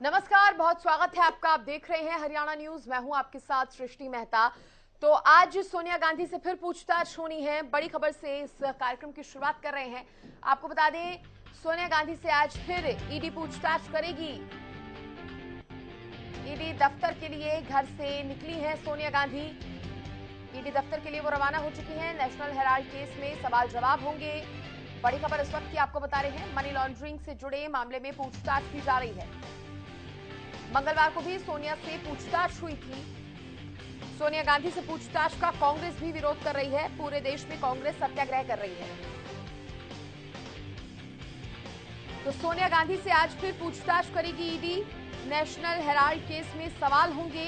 नमस्कार, बहुत स्वागत है आपका। आप देख रहे हैं हरियाणा न्यूज। मैं हूं आपके साथ सृष्टि मेहता। तो आज सोनिया गांधी से फिर पूछताछ होनी है। बड़ी खबर से इस कार्यक्रम की शुरुआत कर रहे हैं। आपको बता दें, सोनिया गांधी से आज फिर ईडी पूछताछ करेगी। ईडी दफ्तर के लिए घर से निकली है सोनिया गांधी। ईडी दफ्तर के लिए वो रवाना हो चुकी हैं। नेशनल हेराल्ड केस में सवाल जवाब होंगे। बड़ी खबर इस वक्त की आपको बता रहे हैं। मनी लॉन्ड्रिंग से जुड़े मामले में पूछताछ की जा रही है। मंगलवार को भी सोनिया से पूछताछ हुई थी। सोनिया गांधी से पूछताछ का कांग्रेस भी विरोध कर रही है। पूरे देश में कांग्रेस सत्याग्रह कर रही है। तो सोनिया गांधी से आज फिर पूछताछ करेगी ईडी। नेशनल हेराल्ड केस में सवाल होंगे।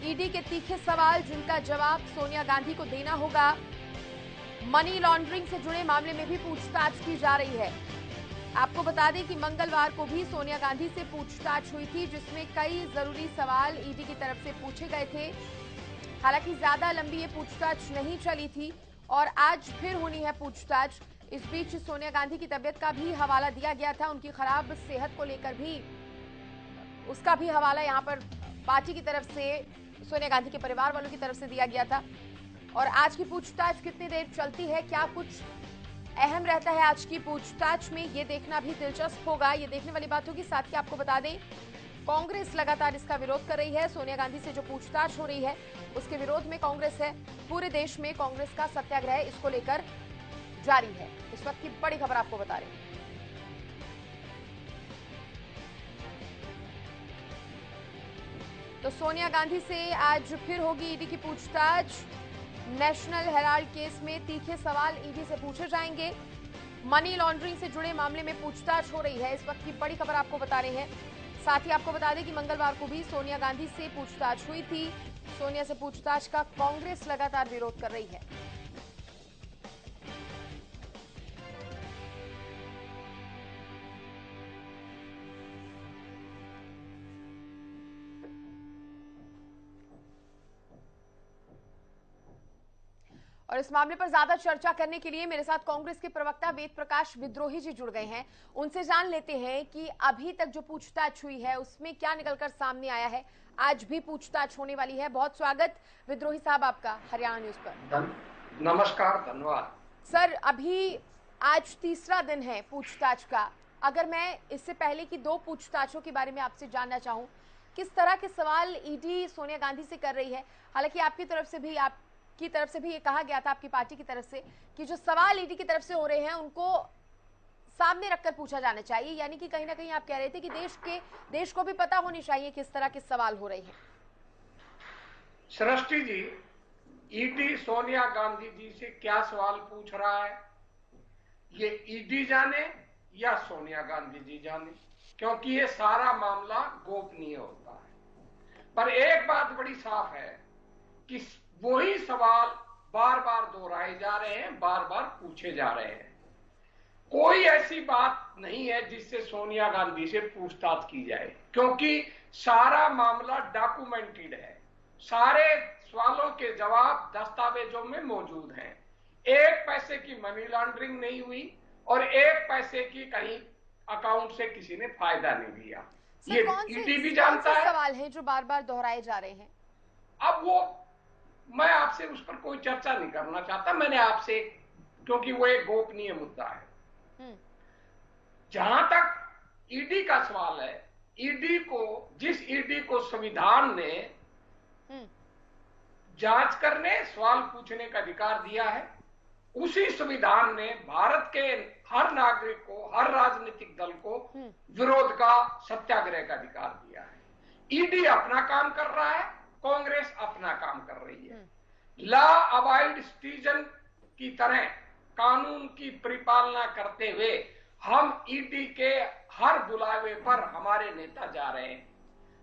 ईडी के तीखे सवाल जिनका जवाब सोनिया गांधी को देना होगा। मनी लॉन्ड्रिंग से जुड़े मामले में भी पूछताछ की जा रही है। आपको बता दें कि मंगलवार को भी सोनिया गांधी से पूछताछ हुई थी, जिसमें कई जरूरी सवाल ईडी की तरफ से पूछे गए थे। हालांकि ज्यादा लंबी ये पूछताछ नहीं चली थी और आज फिर होनी है पूछताछ। इस बीच सोनिया गांधी की तबीयत का भी हवाला दिया गया था। उनकी खराब सेहत को लेकर भी उसका भी हवाला यहाँ पर पार्टी की तरफ से, सोनिया गांधी के परिवार वालों की तरफ से दिया गया था। और आज की पूछताछ कितनी देर चलती है, क्या कुछ अहम रहता है आज की पूछताछ में, ये देखना भी दिलचस्प होगा। ये देखने वाली बात होगी। साथ ही आपको बता दें, कांग्रेस लगातार इसका विरोध कर रही है। सोनिया गांधी से जो पूछताछ हो रही है उसके विरोध में कांग्रेस है। पूरे देश में कांग्रेस का सत्याग्रह इसको लेकर जारी है। इस वक्त की बड़ी खबर आपको बता रहे हैं। तो सोनिया गांधी से आज फिर होगी ईडी की पूछताछ। नेशनल हेराल्ड केस में तीखे सवाल ईडी से पूछे जाएंगे। मनी लॉन्ड्रिंग से जुड़े मामले में पूछताछ हो रही है। इस वक्त की बड़ी खबर आपको बता रहे हैं। साथ ही आपको बता दें कि मंगलवार को भी सोनिया गांधी से पूछताछ हुई थी। सोनिया से पूछताछ का कांग्रेस लगातार विरोध कर रही है। और इस मामले पर ज्यादा चर्चा करने के लिए मेरे साथ कांग्रेस के प्रवक्ता वेद प्रकाश विद्रोही जी जुड़ गए हैं। उनसे जान लेते हैं कि अभी तक जो पूछताछ हुई है उसमें क्या निकलकर सामने आया है। आज भी पूछताछ होने वाली है। बहुत स्वागत विद्रोही साहब आपका हरियाणा न्यूज पर। नमस्कार, धन्यवाद सर, अभी आज तीसरा दिन है पूछताछ का। अगर मैं इससे पहले की दो पूछताछों के बारे में आपसे जानना चाहूं, किस तरह के सवाल ईडी सोनिया गांधी से कर रही है। हालांकि आपकी तरफ से भी ये कहा गया था, आपकी पार्टी की तरफ से, कि जो सवाल ईडी की तरफ से हो रहे हैं उनको सामने रखकर पूछा जाना चाहिए। यानी कि कहीं ना कहीं आप कह रहे थे कि देश को भी पता होनी चाहिए किस तरह के सवाल हो रहे हैं। सृष्टि जी, ईडी सोनिया गांधी जी से क्या सवाल पूछ रहा है ये ईडी जाने या सोनिया गांधी जी जाने, क्योंकि ये सारा मामला गोपनीय होता है। पर एक बात बड़ी साफ है कि वही सवाल बार बार दोहराए जा रहे हैं, बार बार पूछे जा रहे हैं। कोई ऐसी बात नहीं है जिससे सोनिया गांधी से पूछताछ की जाए, क्योंकि सारा मामला डॉक्यूमेंटेड है। सारे सवालों के जवाब दस्तावेजों में मौजूद हैं। एक पैसे की मनी लॉन्ड्रिंग नहीं हुई और एक पैसे की कहीं अकाउंट से किसी ने फायदा नहीं लिया। ये ईडी भी जानता है। सवाल है जो बार बार दोहराए जा रहे हैं। अब वो मैं आपसे उस पर कोई चर्चा नहीं करना चाहता। मैंने आपसे, क्योंकि वो एक गोपनीय मुद्दा है। जहां तक ईडी का सवाल है, जिस ईडी को संविधान ने जांच करने, सवाल पूछने का अधिकार दिया है, उसी संविधान ने भारत के हर नागरिक को, हर राजनीतिक दल को विरोध का, सत्याग्रह का अधिकार दिया है। ईडी अपना काम कर रहा है, कांग्रेस अपना काम कर रही है। लॉ अबाइड सिटीजन की तरह कानून की परिपालना करते हुए हम ईडी के हर बुलावे पर हमारे नेता जा रहे हैं।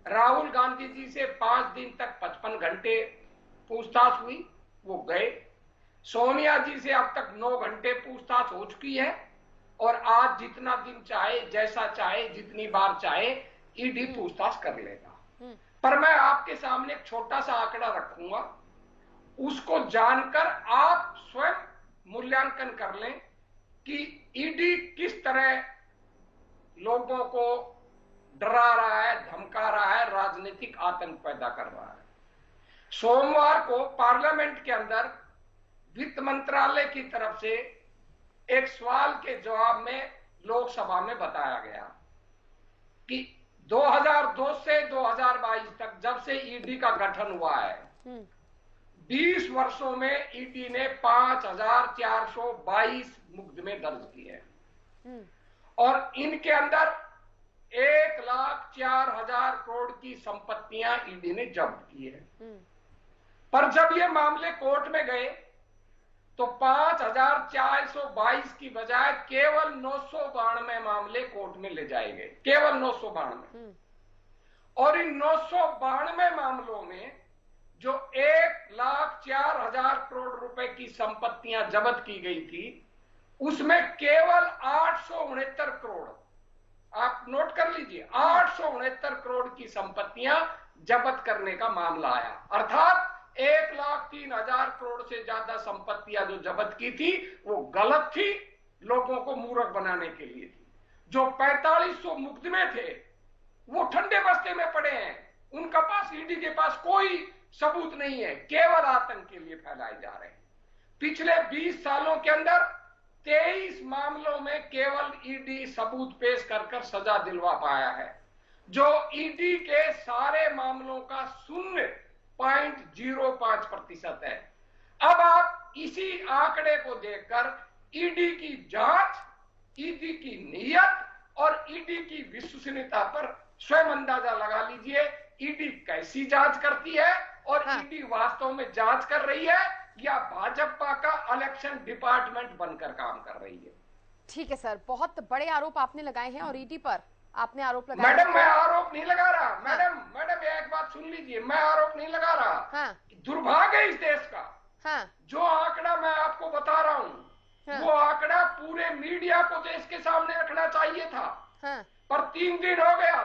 राहुल गांधी जी से 5 दिन तक 55 घंटे पूछताछ हुई, वो गए। सोनिया जी से अब तक 9 घंटे पूछताछ हो चुकी है और आज जितना दिन चाहे, जैसा चाहे, जितनी बार चाहे ईडी पूछताछ कर लेगा। पर मैं आपके सामने एक छोटा सा आंकड़ा रखूंगा, उसको जानकर आप स्वयं मूल्यांकन कर लें कि ईडी किस तरह लोगों को डरा रहा है, धमका रहा है, राजनीतिक आतंक पैदा कर रहा है। सोमवार को पार्लियामेंट के अंदर वित्त मंत्रालय की तरफ से एक सवाल के जवाब में लोकसभा में बताया गया कि 2002 से 2022 तक जब से ईडी का गठन हुआ है 20 वर्षों में ईडी ने 5422 मुकदमे दर्ज किए हैं और इनके अंदर 1,04,000 करोड़ की संपत्तियां ईडी ने जब्त की है। पर जब ये मामले कोर्ट में गए तो 5,422 की बजाय केवल 992 मामले कोर्ट में ले जाए गए, केवल 992। और इन 992 मामलों में जो 1,04,000 करोड़ रुपए की संपत्तियां जब्त की गई थी उसमें केवल 869 करोड़, आप नोट कर लीजिए, 869 करोड़ की संपत्तियां जब्त करने का मामला आया। अर्थात 1,03,000 करोड़ से ज्यादा संपत्तियां जो जब्त की थी वो गलत थी, लोगों को मूर्ख बनाने के लिए थी। जो 4500 मुकदमे थे वो ठंडे बस्ते में पड़े हैं, उनका पास ईडी के पास कोई सबूत नहीं है, केवल आतंक के लिए फैलाए जा रहे हैं। पिछले 20 सालों के अंदर 23 मामलों में केवल ईडी सबूत पेश कर सजा दिलवा पाया है, जो ईडी के सारे मामलों का 0.05% है। अब आप इसी आंकड़े को देखकर ईडी की जांच, ईडी की नीयत और ईडी की विश्वसनीयता पर स्वयं अंदाजा लगा लीजिए ईडी कैसी जांच करती है और ईडी वास्तव में जांच कर रही है या भाजपा का इलेक्शन डिपार्टमेंट बनकर काम कर रही है। ठीक है सर, बहुत बड़े आरोप आपने लगाए हैं और ईडी पर आपने आरोप लगाया। मैडम मैं आरोप नहीं लगा रहा, मैडम एक बात सुन लीजिए, मैं आरोप नहीं लगा रहा। दुर्भाग्य है इस देश का। जो आंकड़ा मैं आपको बता रहा हूँ वो आंकड़ा पूरे मीडिया को देश के सामने रखना चाहिए था। पर 3 दिन हो गया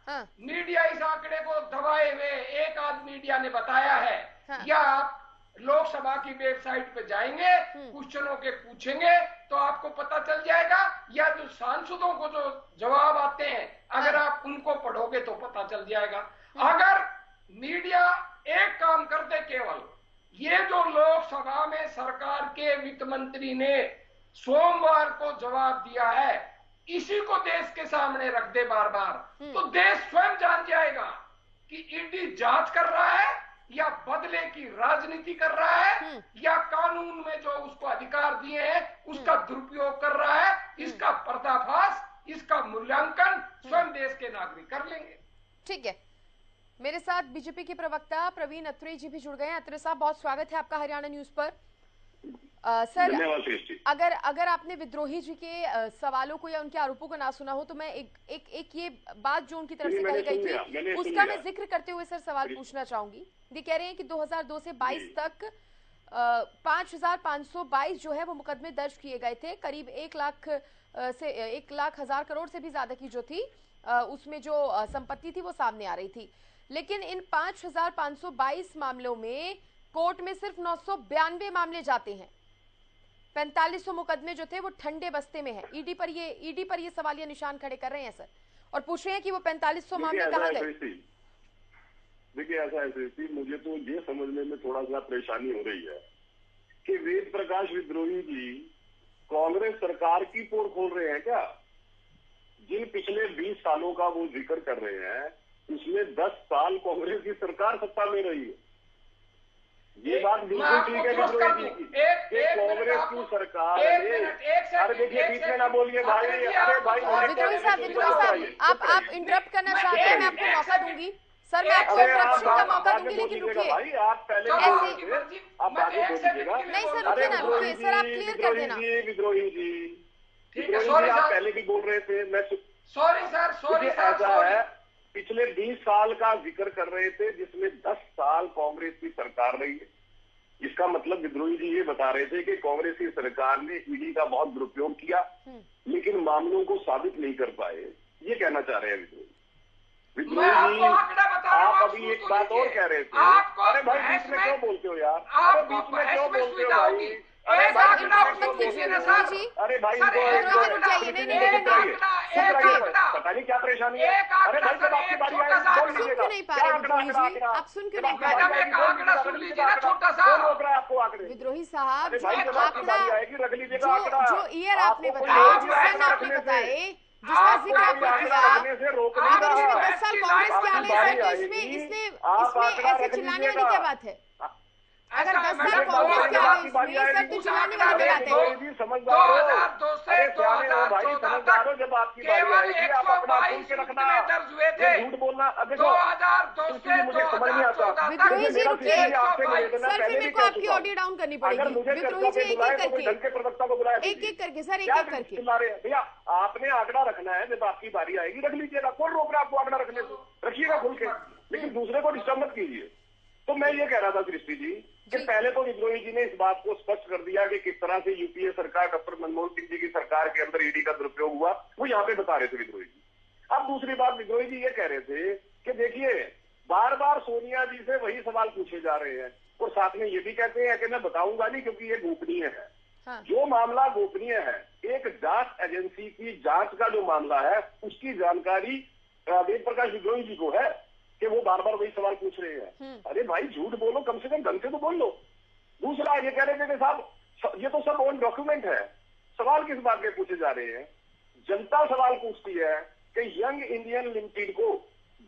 मीडिया इस आंकड़े को दबाए हुए, एक आध मीडिया ने बताया है। या आप लोकसभा की वेबसाइट पे जाएंगे, क्वेश्चनों के पूछेंगे तो आपको पता चल जाएगा, या जो सांसदों को जो जवाब आते हैं अगर आप उनको पढ़ोगे तो पता चल जाएगा। अगर मीडिया एक काम कर दे, केवल ये जो लोकसभा में सरकार के वित्त मंत्री ने सोमवार को जवाब दिया है इसी को देश के सामने रख दे बार बार, तो देश स्वयं जान जाएगा कि ईडी जांच कर रहा है या बदले की राजनीति कर रहा है या कानून में जो उसको अधिकार दिए हैं उसका दुरुपयोग कर रहा है। इसका पर्दाफाश, इसका मूल्यांकन स्वयं देश के नागरिक कर लेंगे। ठीक है, मेरे साथ बीजेपी के प्रवक्ता प्रवीण अत्रे जी भी जुड़ गए हैं। अत्रे साहब, बहुत स्वागत है आपका हरियाणा न्यूज पर। सर, अगर आपने विद्रोही जी के सवालों को या उनके आरोपों को ना सुना हो तो मैं एक ये बात जो उनकी तरफ से कही गई थी उसका मैं जिक्र करते हुए सर सवाल पूछना चाहूंगी। ये कह रहे हैं कि 2002 से 22 तक 5,522 जो है वो मुकदमे दर्ज किए गए थे। करीब 1,00,000 करोड़ से भी ज्यादा की जो थी उसमें जो संपत्ति थी वो सामने आ रही थी। लेकिन इन 5,522 मामलों में कोर्ट में सिर्फ 992 मामले जाते हैं। 4500 मुकदमे जो थे वो ठंडे बस्ते में हैं। ईडी पर ये सवालिया निशान खड़े कर रहे हैं सर, और पूछ रहे हैं कि वो 4500 मामले कहां गए। देखिए ऐसा है, मुझे तो ये समझने में थोड़ा सा परेशानी हो रही है कि वेद प्रकाश विद्रोही जी कांग्रेस सरकार की पोल खोल रहे हैं क्या? जिन पिछले 20 सालों का वो जिक्र कर रहे हैं उसमें 10 साल कांग्रेस की सरकार सत्ता में रही है। ये बात बिल्कुल ठीक है विद्रोही जी की, कांग्रेस की सरकार अरे देखिए बीच में ना बोलिए भाई। अरे भाई विद्रोही साहब आप इंटरप्ट करना चाहते हैं, मैं आपको मौका दूंगी सर, मैं आपको इंटरप्शन का मौका दूंगी, लेकिन रुकिए भाई, आप पहले नहीं सर, रुकिए ना, रुकिए सर, आप क्लियर कर देना। विद्रोही जी ठीक है, आप पहले भी बोल रहे थे। मैं सॉरी सर ऐसा है, पिछले 20 साल का जिक्र कर रहे थे जिसमें 10 साल कांग्रेस की सरकार रही है। इसका मतलब विद्रोही जी ये बता रहे थे कि कांग्रेस की सरकार ने ईडी का बहुत दुरुपयोग किया लेकिन मामलों को साबित नहीं कर पाए, ये कहना चाह रहे हैं विद्रोही जी। आप अभी एक बात और कह रहे थे, अरे भाई बीच में क्यों बोलते हो यार, अरे बीच में क्यों बोलते हो भाई, अरे भाई अरे भाई पता नहीं क्या परेशानी है। अरे भाई जब आपकी बारी आएगी बोल लीजिएगा। आप सुन क्यों नहीं पा रहे? आंकड़ा सुन लीजिए ना छोटा सा। कौन रोक रहा है आपको आंकड़े? विद्रोही साहब, जो आंकड़ा आएगी रख लीजिएगा आंकड़ा। जो ईयर आपने बताया, जो सन आपने बताए, जिसका जिक्र आपने किया, अगर उसमें 10 साल कांग्रेस के आने से तो इसमें ऐसे चिल्लाने वाली क्या बात है? अगर 10 साल कांग्रेस के आने इसमें सब तो चिल्लाने वाली क्या बात है? 2002 से 2014 तक जब आपकी केवल 122 मुकदमे दर्ज हुए थे। झूठ बोलना 2002 से मुझे समझ नहीं आता। विद्रोही जी रुकिए सर, फिर मेरे को आपकी ऑडियो डाउन करनी पड़ेगी। विद्रोही जी एक एक करके सर, एक एक करके। भैया आपने आंकड़ा रखना है, जब आपकी बारी आएगी रख लीजिएगा। कौन रोक रहा है आपको आंकड़ा रखने से? रखिएगा खुल के, लेकिन दूसरे को डिस्टर्ब मत कीजिए। तो मैं ये कह रहा था सृष्टि जी कि पहले तो विद्रोही जी ने इस बात को स्पष्ट कर दिया कि किस तरह से यूपीए सरकार, डॉक्टर मनमोहन सिंह जी की सरकार के अंदर ईडी का दुरुपयोग हुआ, वो यहाँ पे बता रहे थे विद्रोही जी। अब दूसरी बात, विद्रोही जी ये कह रहे थे कि देखिए बार बार सोनिया जी से वही सवाल पूछे जा रहे हैं, और साथ में ये भी कहते हैं कि मैं बताऊंगा नहीं क्योंकि ये गोपनीय है। हाँ। जो मामला गोपनीय है, एक जांच एजेंसी की जांच का जो मामला है, उसकी जानकारी वेद प्रकाश विद्रोही जी को है कि वो बार बार वही सवाल पूछ रहे हैं। अरे भाई झूठ बोलो, कम से कम ढंग से तो बोल लो। दूसरा ये कह रहे थे कि साहब ये तो सब ऑन डॉक्यूमेंट है, सवाल किस बात के पूछे जा रहे हैं? जनता सवाल पूछती है कि यंग इंडियन लिमिटेड को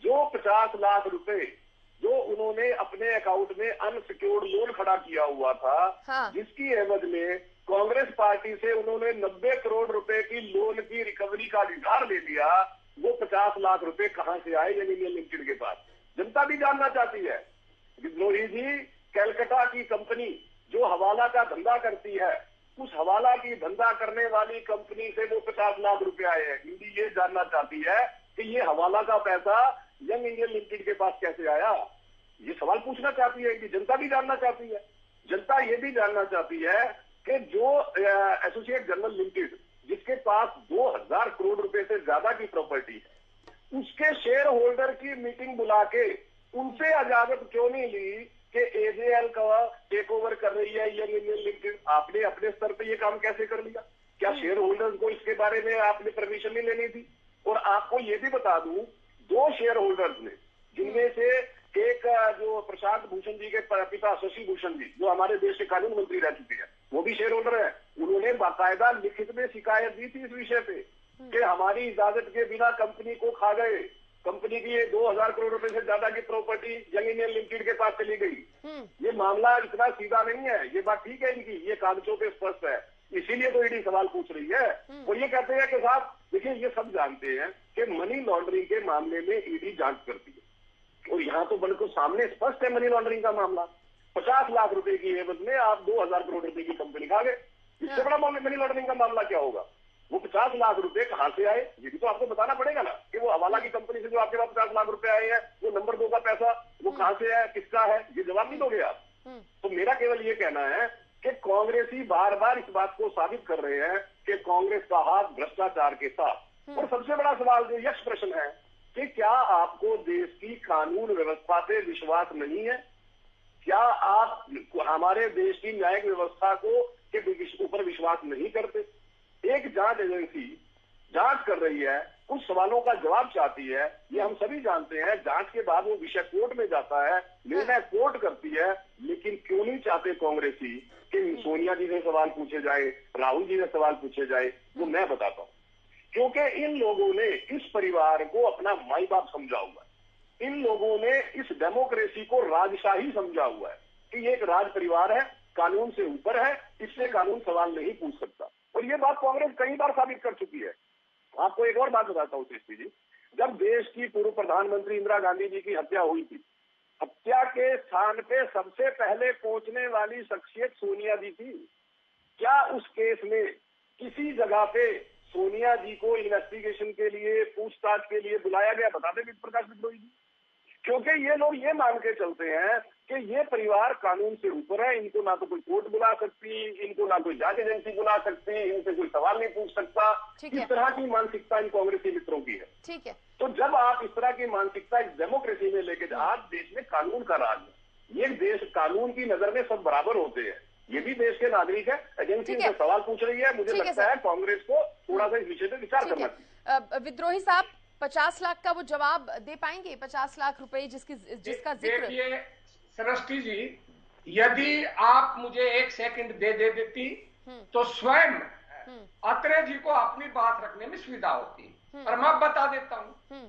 जो 50 लाख रुपए जो उन्होंने अपने अकाउंट में अनसिक्योर्ड लोन खड़ा किया हुआ था, हाँ। जिसकी एवज में कांग्रेस पार्टी से उन्होंने 90 करोड़ रुपए की लोन की रिकवरी का अधिकार ले लिया, वो 50 लाख रुपए कहां से आए यंग इंडियन लिमिटेड के पास? जनता भी जानना चाहती है। विद्रोही जी, कलकत्ता की कंपनी जो हवाला का धंधा करती है, उस हवाला की धंधा करने वाली कंपनी से वो 50 लाख रुपए आए हैं। ईडी ये जानना चाहती है कि ये हवाला का पैसा यंग इंडियन लिमिटेड के पास कैसे आया। ये सवाल पूछना चाहती है कि जनता भी जानना चाहती है। जनता ये भी जानना चाहती है कि जो एसोसिएट जर्नल लिमिटेड, जिसके पास 2000 करोड़ रुपए से ज्यादा की प्रॉपर्टी है, उसके शेयर होल्डर की मीटिंग बुला के उनसे इजाजत क्यों नहीं ली कि एजेएल का टेक ओवर कर रही है यंग इंडियन लिमिटेड? आपने अपने स्तर पे ये काम कैसे कर लिया? क्या शेयर होल्डर्स को इसके बारे में आपने परमिशन नहीं लेनी थी? और आपको ये भी बता दूं, 2 शेयर होल्डर्स ने, जिनमें से एक जो प्रशांत भूषण जी के पिता शशि भूषण जी, जो हमारे देश के कानून मंत्री रह चुके हैं, वो भी शेयर होल्डर है। उन्होंने बाकायदा लिखित में शिकायत दी थी इस विषय पे कि हमारी इजाजत के बिना कंपनी को खा गए। कंपनी की ये 2000 करोड़ रुपए से ज्यादा की प्रॉपर्टी यंग इंडियन लिमिटेड के पास चली गई। ये मामला इतना सीधा नहीं है, ये बात ठीक है इनकी, ये कागजों पे स्पष्ट है, इसीलिए तो ईडी सवाल पूछ रही है। वो ये कहते हैं कि साहब देखिए, ये सब जानते हैं कि मनी लॉन्ड्रिंग के मामले में ईडी जांच करती है, और यहाँ तो बिल्कुल सामने स्पष्ट है मनी लॉन्ड्रिंग का मामला। 50 लाख रुपए की एवज में आप 2000 करोड़ रुपए की कंपनी खा गए। इससे बड़ा मनी लॉन्ड्रिंग का मामला क्या होगा? वो 50 लाख रुपए कहां से आए, ये भी तो आपको बताना पड़ेगा ना, कि वो हवाला की कंपनी से जो आपके पास 50 लाख रुपए आए हैं, वो नंबर 2 का पैसा वो कहां से है, किसका है, ये जवाब नहीं दोगे आप। तो मेरा केवल ये कहना है कि कांग्रेसी बार बार इस बात को साबित कर रहे हैं कि कांग्रेस का हाथ भ्रष्टाचार के साथ। और सबसे बड़ा सवाल जो यक्ष प्रश्न है कि क्या आपको देश की कानून व्यवस्था पे विश्वास नहीं है? क्या आप हमारे देश की न्यायिक व्यवस्था को के ऊपर विश्वास नहीं करते? एक जांच एजेंसी जांच कर रही है, कुछ सवालों का जवाब चाहती है, ये हम सभी जानते हैं। जांच के बाद वो विषय कोर्ट में जाता है, निर्णय कोर्ट करती है, लेकिन क्यों नहीं चाहते कांग्रेसी कि सोनिया जी से सवाल पूछे जाए, राहुल जी से सवाल पूछे जाए? तो मैं बताता हूँ, क्योंकि इन लोगों ने इस परिवार को अपना माई बाप समझा हुआ है। इन लोगों ने इस डेमोक्रेसी को राजशाही समझा हुआ है कि ये एक राज परिवार है, कानून से ऊपर है, इससे कानून सवाल नहीं पूछ सकता। और ये बात कांग्रेस कई बार साबित कर चुकी है। आपको एक और बात बताता हूँ सृष्टि जी, जब देश की पूर्व प्रधानमंत्री इंदिरा गांधी जी की हत्या हुई थी, हत्या के स्थान पे सबसे पहले पहुंचने वाली शख्सियत सोनिया जी थी। क्या उस केस में किसी जगह पे सोनिया जी को इन्वेस्टिगेशन के लिए, पूछताछ के लिए बुलाया गया? बता दें प्रकाश विद्रोही जी। क्योंकि ये लोग ये मान के चलते हैं कि ये परिवार कानून से ऊपर है, इनको ना तो कोई कोर्ट बुला सकती, इनको ना कोई जांच एजेंसी बुला सकती, इनसे कोई सवाल नहीं पूछ सकता। इस तरह की मानसिकता इन कांग्रेसी मित्रों की है। ठीक है। तो जब आप इस तरह की मानसिकता इस डेमोक्रेसी में लेके, आज देश में कानून का राज है, ये देश कानून की नजर में सब बराबर होते हैं, ये भी देश के नागरिक है, एजेंसी इनसे सवाल पूछ रही है, मुझे लगता है कांग्रेस को थोड़ा सा इस विषय पर विचार करना चाहिए। विद्रोही साहब 50 लाख का वो जवाब दे पाएंगे? 50 लाख रुपए जिसका जिक्र। देखिए सृष्टि जी, यदि आप मुझे 1 सेकंड दे देती तो स्वयं अत्रे जी को अपनी बात रखने में सुविधा होती, और मैं बता देता हूं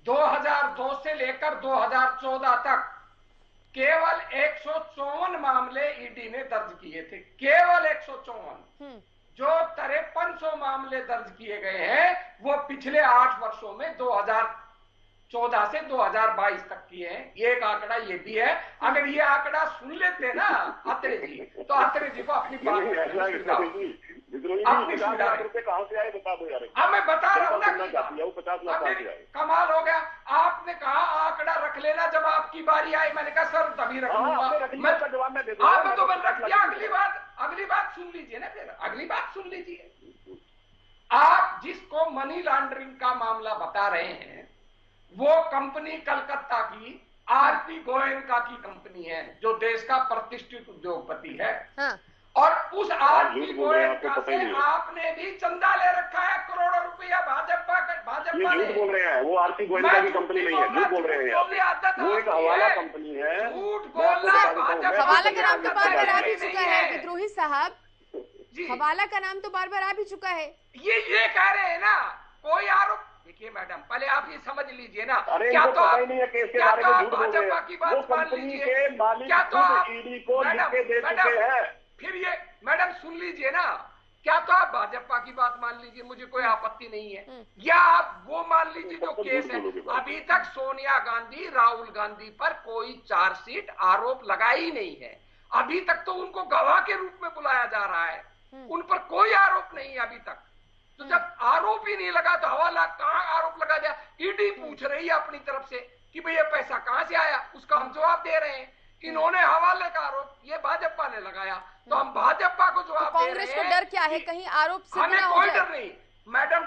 2002 से लेकर 2014 तक केवल 154 मामले ईडी ने दर्ज किए थे, केवल 154। जो 5300 मामले दर्ज किए गए हैं वो पिछले 8 वर्षों में 2014 से 2022 तक किए हैं। ये एक आंकड़ा ये भी है। अगर ये आंकड़ा सुन लेते ना अत्रे जी, तो अत्रे जी को अपनी बात कहां से आए बता दो यार। अब मैं बता रहा हूँ ना, 50 लाख कहां से आए? कमाल हो गया। आपने कहा आंकड़ा रख लेना जब आपकी बारी आई, मैंने कहा सर तभी रखूंगा। मैं तो रख दिया। अगली बात सुन लीजिए ना, फिर अगली बात सुन लीजिए। आप जिसको मनी लॉन्ड्रिंग का मामला बता रहे हैं वो कंपनी कलकत्ता की आरपी गोयनका की कंपनी है, जो देश का प्रतिष्ठित उद्योगपति है। हाँ। और उस आरपी गोयनका से आपने भी चंदा ले रखा है करोड़ों रुपया। भाजपा ने झूठ बोल रहे हैं, वो आरपी गोयनका की कंपनी नहीं है, झूठ बोल रहे हैं। वो एक हवाला कंपनी है, झूठ बोलना। हवाला का नाम तो बार बार आ भी चुका है विद्रोही साहब, हवाला का नाम तो बार बार आ भी चुका है। ये कह रहे हैं ना कोई आरोप। देखिए मैडम, पहले आप ये समझ लीजिए ना, क्या तो भाजपा की बात मान लीजिए, क्या तो आप ईडी को लिख के दे चुके हैं। फिर ये मैडम सुन लीजिए ना, क्या तो आप भाजपा की बात मान लीजिए, मुझे कोई आपत्ति नहीं है, या आप वो मान लीजिए जो केस है। अभी तक सोनिया गांधी राहुल गांधी पर कोई चार्जशीट आरोप लगा ही नहीं है। अभी तक तो उनको गवाह के रूप में बुलाया जा रहा है, उन पर कोई आरोप नहीं है अभी तक। तो जब आरोप ही नहीं लगा तो हवाला कहां आरोप लगा दिया? ईडी पूछ रही है अपनी तरफ से कि भाई ये पैसा कहां से आया, उसका हम जवाब दे रहे हैं। इन्होंने हवाले का आरोप ये भाजपा ने लगाया, तो हम भाजपा को जवाब दे रहे हैं। कांग्रेस को डर क्या है, कहीं आरोप से हमें कोई डर नहीं। मैडम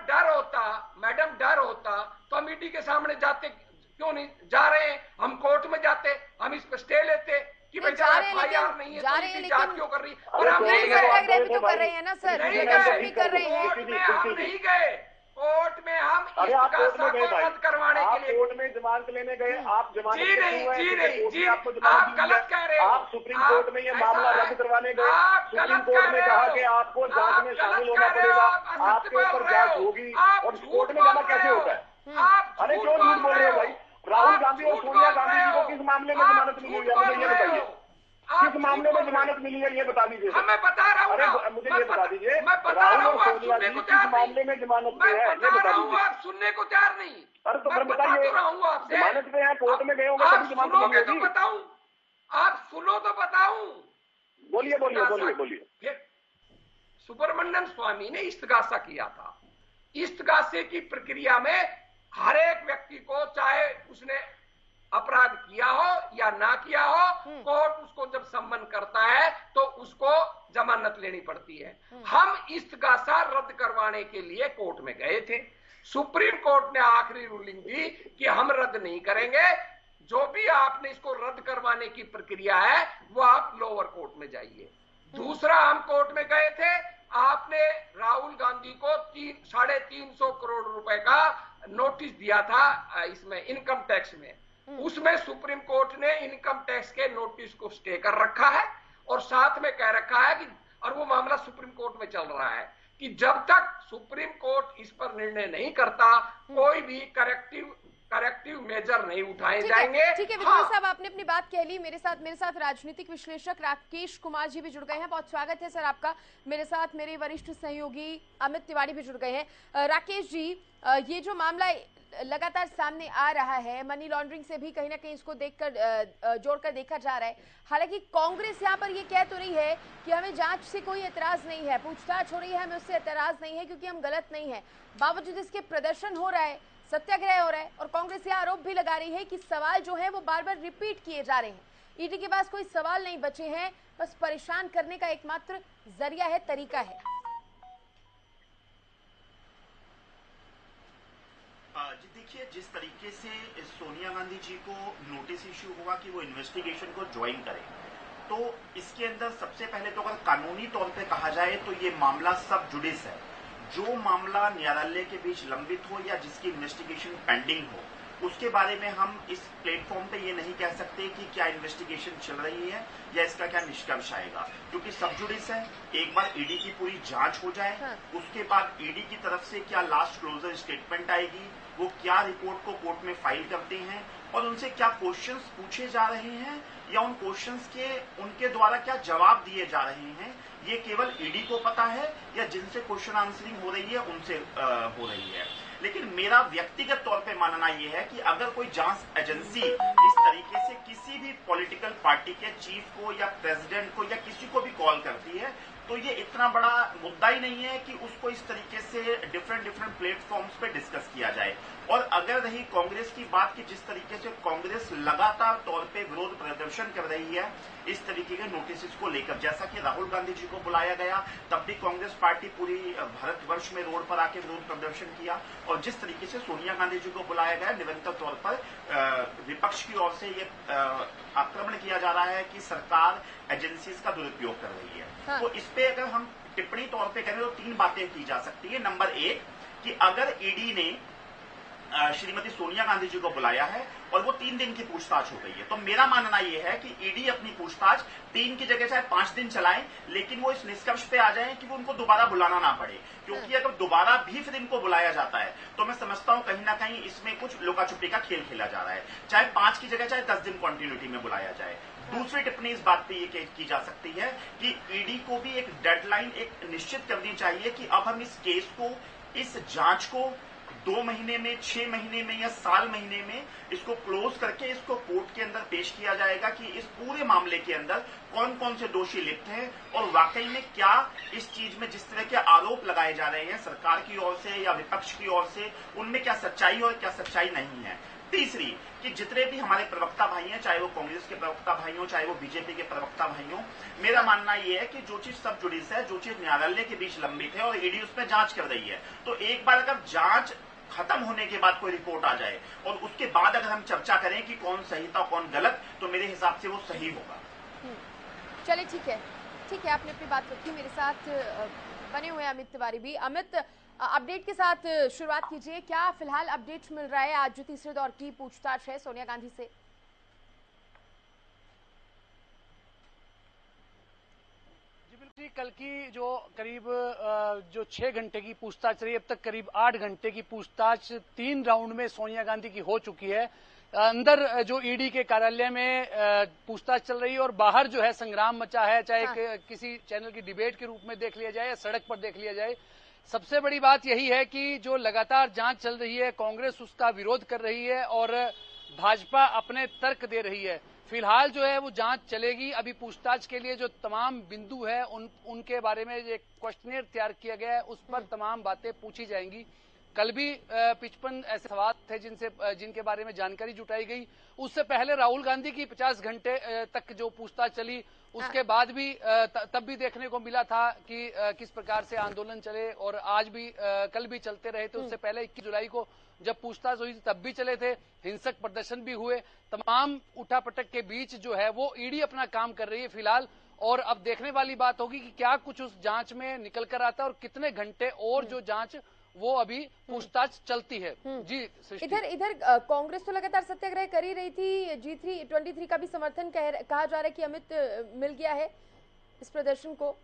डर होता तो हम ईडी के सामने जाते क्यों नहीं? जा रहे हैं, हम कोर्ट में जाते, हम इस पर स्टे लेते कि भाई एफआईआर नहीं है तो जांच क्यों कर रही? और हम नहीं गए, भी तो कर रहे हैं ना सर, नहीं कर रहे हैं। कोर्ट में हम नहीं गए, कोर्ट में हम इस्तीफा को रद्द करवाने के लिए कोर्ट में जमानत लेने गए। आप जमानत जी नहीं, आप गलत कह रहे हो। आप सुप्रीम कोर्ट में ये मामला रद्द करवाने गए। सुप्रीम कोर्ट ने कहा कि आपको जांच में शामिल होना पड़ेगा, आपके ऊपर जांच होगी, और कोर्ट में जाना कैसे होता है? अरे क्यों झूठ बोल रहे हो भाई? राहुल गांधी और सोनिया गांधी जी को किस मामले में जमानत मिली है, मुझे ये बताइए। किस मामले में जमानत मिली है ये बता दीजिए। मैं बता रहा हूँ। अरे मुझे ये बता दीजिए, राहुल और सोनिया जी किस मामले में जमानत पे है ये बता दीजिए। आप सुनने को तैयार नहीं। अरे तो फिर बताइए, जमानत पे है, कोर्ट में गए होंगे तभी जमानत मिली होगी। बताऊं, आप सुनो तो बताऊं। बोलिए। सुब्रमण्यम स्वामी ने इस्तगासा किया था। इस्तगासे की प्रक्रिया में हर एक व्यक्ति को, चाहे उसने अपराध किया हो या ना किया हो, कोर्ट उसको जब सम्मन करता है तो उसको जमानत लेनी पड़ती है। हम इस्तगासा रद्द करवाने के लिए कोर्ट में गए थे। सुप्रीम कोर्ट ने आखिरी रूलिंग दी कि हम रद्द नहीं करेंगे, जो भी आपने इसको रद्द करवाने की प्रक्रिया है वो आप लोअर कोर्ट में जाइए। दूसरा, हम कोर्ट में गए थे, आपने राहुल गांधी को 350 करोड़ रुपए का नोटिस दिया था इसमें इनकम टैक्स में। उसमें सुप्रीम कोर्ट ने इनकम टैक्स के नोटिस को स्टे कर रखा है, और साथ में कह रखा है कि, और वो मामला सुप्रीम कोर्ट में चल रहा है कि जब तक सुप्रीम कोर्ट इस पर निर्णय नहीं करता कोई भी करेक्टिव मेजर नहीं उठाए जाएंगे। ठीक है विद्रोही साहब, आपने अपनी बात कह ली। मेरे साथ राजनीतिक विश्लेषक राकेश कुमार जी भी जुड़ गए हैं। बहुत स्वागत है सर आपका। मेरे साथ मेरे वरिष्ठ सहयोगी अमित तिवारी भी जुड़ गए हैं। राकेश जी, ये जो मामला लगातार सामने आ रहा है, मनी लॉन्ड्रिंग से भी कहीं ना कहीं इसको देखकर जोड़कर देखा जा रहा है। हालांकि कांग्रेस यहाँ पर ये कह तो रही है कि हमें जांच से कोई एतराज नहीं है, पूछताछ हो रही है, हमें उससे एतराज नहीं है क्योंकि हम गलत नहीं है। बावजूद इसके प्रदर्शन हो रहा है, सत्याग्रह हो रहा है, और कांग्रेस यह आरोप भी लगा रही है कि सवाल जो है वो बार बार रिपीट किए जा रहे हैं। ईडी के पास कोई सवाल नहीं बचे हैं, बस परेशान करने का एकमात्र जरिया है, तरीका है। जी देखिए, जिस तरीके से सोनिया गांधी जी को नोटिस इश्यू हुआ कि वो इन्वेस्टिगेशन को ज्वाइन करें, तो इसके अंदर सबसे पहले तो अगर कानूनी तौर पे कहा जाए तो ये मामला सब जुडिस है। जो मामला न्यायालय के बीच लंबित हो या जिसकी इन्वेस्टिगेशन पेंडिंग हो, उसके बारे में हम इस प्लेटफॉर्म पे ये नहीं कह सकते कि क्या इन्वेस्टिगेशन चल रही है या इसका क्या निष्कर्ष आएगा, क्योंकि सब जुडिस है। एक बार ईडी की पूरी जांच हो जाए, उसके बाद ईडी की तरफ से क्या लास्ट क्लोजर स्टेटमेंट आएगी, वो क्या रिपोर्ट को कोर्ट में फाइल करते हैं और उनसे क्या क्वेश्चंस पूछे जा रहे हैं या उन क्वेश्चंस के उनके द्वारा क्या जवाब दिए जा रहे हैं, ये केवल ईडी को पता है या जिनसे क्वेश्चन आंसरिंग हो रही है उनसे हो रही है। लेकिन मेरा व्यक्तिगत तौर पे मानना यह है कि अगर कोई जांच एजेंसी इस तरीके से किसी भी पॉलिटिकल पार्टी के चीफ को या प्रेसिडेंट को या किसी को भी कॉल करती है, तो ये इतना बड़ा मुद्दा ही नहीं है कि उसको इस तरीके से डिफरेंट प्लेटफॉर्म्स पे डिस्कस किया जाए। और अगर रही कांग्रेस की बात कि जिस तरीके से कांग्रेस लगातार तौर पे विरोध प्रदर्शन कर रही है इस तरीके के नोटिस को लेकर, जैसा कि राहुल गांधी जी को बुलाया गया तब भी कांग्रेस पार्टी पूरी भारतवर्ष में रोड पर आके विरोध प्रदर्शन किया, और जिस तरीके से सोनिया गांधी जी को बुलाया गया निरंतर तौर पर विपक्ष की ओर से ये आक्रमण किया जा रहा है कि सरकार एजेंसीज का दुरुपयोग कर रही है। तो इस पे अगर हम टिप्पणी तौर पे करें तो 3 बातें की जा सकती है। नंबर 1 कि अगर ईडी ने श्रीमती सोनिया गांधी जी को बुलाया है और वो 3 दिन की पूछताछ हो गई है, तो मेरा मानना यह है कि ईडी अपनी पूछताछ 3 की जगह चाहे 5 दिन चलाएं, लेकिन वो इस निष्कर्ष पे आ जाएं कि वो उनको दोबारा बुलाना ना पड़े, क्योंकि अगर दोबारा भी फिर इनको बुलाया जाता है तो मैं समझता हूं कहीं ना कहीं इसमें कुछ लुका छुपी का खेल खेला जा रहा है। चाहे 5 की जगह चाहे 10 दिन कंटिन्यूटी में बुलाया जाए। दूसरी टिप्पणी इस बात पे ये की जा सकती है कि ईडी को भी एक डेडलाइन एक निश्चित करनी चाहिए कि अब हम इस केस को, इस जांच को 2 महीने में, 6 महीने में या साल महीने में इसको क्लोज करके इसको कोर्ट के अंदर पेश किया जाएगा कि इस पूरे मामले के अंदर कौन कौन से दोषी लिप्त हैं और वाकई में क्या इस चीज में जिस तरह के आरोप लगाए जा रहे हैं सरकार की ओर से या विपक्ष की ओर से, उनमें क्या सच्चाई और क्या सच्चाई नहीं है। तीसरी कि जितने भी हमारे प्रवक्ता भाई हैं, चाहे वो कांग्रेस के प्रवक्ता भाई हो चाहे वो बीजेपी के प्रवक्ता भाई हो, मेरा मानना ये है कि जो चीज सब जुडिस है, जो चीज न्यायालय के बीच लंबित है और ईडी उसमें जांच कर रही है, तो एक बार अगर जांच खत्म होने के बाद कोई रिपोर्ट आ जाए और उसके बाद अगर हम चर्चा करें कि कौन सही था कौन गलत, तो मेरे हिसाब से वो सही होगा। चलिए ठीक है, आपने अपनी बात रखी। मेरे साथ बने हुए अमित तिवारी भी। अमित, अपडेट के साथ शुरुआत कीजिए, क्या फिलहाल अपडेट मिल रहा है आज जो तीसरे दौर की पूछताछ है सोनिया गांधी से? कल की जो करीब जो 6 घंटे की पूछताछ रही, अब तक करीब 8 घंटे की पूछताछ 3 राउंड में सोनिया गांधी की हो चुकी है। अंदर जो ईडी के कार्यालय में पूछताछ चल रही है और बाहर जो है संग्राम मचा है, चाहे किसी चैनल की डिबेट के रूप में देख लिया जाए या सड़क पर देख लिया जाए। सबसे बड़ी बात यही है कि जो लगातार जांच चल रही है, कांग्रेस उसका विरोध कर रही है और भाजपा अपने तर्क दे रही है। फिलहाल जो है वो जांच चलेगी। अभी पूछताछ के लिए जो तमाम बिंदु है उनके बारे में एक क्वेश्चनियर तैयार किया गया है, उस पर तमाम बातें पूछी जाएंगी। कल भी 55 ऐसे सवाल थे जिनके बारे में जानकारी जुटाई गई। उससे पहले राहुल गांधी की 50 घंटे तक जो पूछताछ चली, उसके बाद भी तब भी देखने को मिला था कि किस प्रकार से आंदोलन चले और आज भी कल भी चलते रहे थे। उससे पहले 21 जुलाई को जब पूछताछ हुई तब भी चले थे, हिंसक प्रदर्शन भी हुए। तमाम उठापटक के बीच जो है वो ईडी अपना काम कर रही है फिलहाल, और अब देखने वाली बात होगी कि क्या कुछ उस जांच में निकल कर आता है और कितने घंटे और जो जांच वो अभी पूछताछ चलती है। जी इधर कांग्रेस तो लगातार सत्याग्रह कर ही रही थी। G323 का भी समर्थन कहा जा रहा है कि अमित मिल गया है इस प्रदर्शन को।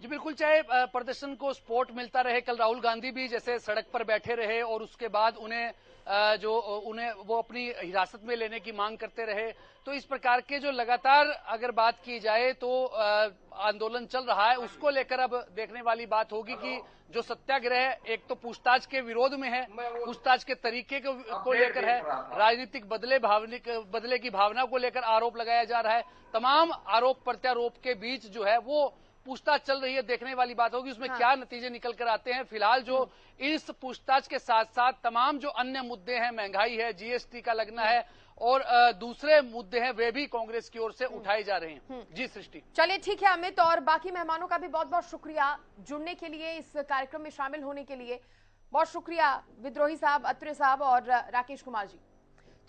जी बिल्कुल, चाहे प्रदर्शन को सपोर्ट मिलता रहे। कल राहुल गांधी भी जैसे सड़क पर बैठे रहे और उसके बाद उन्हें वो अपनी हिरासत में लेने की मांग करते रहे। तो इस प्रकार के जो लगातार अगर बात की जाए तो आंदोलन चल रहा है, उसको लेकर अब देखने वाली बात होगी कि जो सत्याग्रह एक तो पूछताछ के विरोध में है, पूछताछ के तरीके को लेकर है, राजनीतिक बदले की भावना को लेकर आरोप लगाया जा रहा है। तमाम आरोप प्रत्यारोप के बीच जो है वो पूछताछ चल रही है। देखने वाली बात होगी उसमें क्या नतीजे निकल कर आते हैं। फिलहाल जो इस पूछताछ के साथ साथ तमाम जो अन्य मुद्दे हैं, महंगाई है, जीएसटी का लगना है और दूसरे मुद्दे हैं, वे भी कांग्रेस की ओर से उठाए जा रहे हैं। जी सृष्टि। चलिए ठीक है अमित, और बाकी मेहमानों का भी बहुत बहुत शुक्रिया जुड़ने के लिए, इस कार्यक्रम में शामिल होने के लिए बहुत शुक्रिया। विद्रोही साहब, अत्रे साहब और राकेश कुमार जी।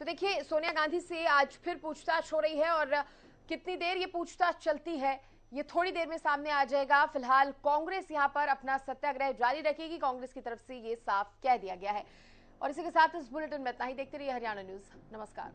तो देखिए, सोनिया गांधी से आज फिर पूछताछ हो रही है और कितनी देर ये पूछताछ चलती है ये थोड़ी देर में सामने आ जाएगा। फिलहाल कांग्रेस यहां पर अपना सत्याग्रह जारी रखेगी, कांग्रेस की तरफ से ये साफ कह दिया गया है। और इसी के साथ इस बुलेटिन में इतना ही। देखते रहिए हरियाणा न्यूज। नमस्कार।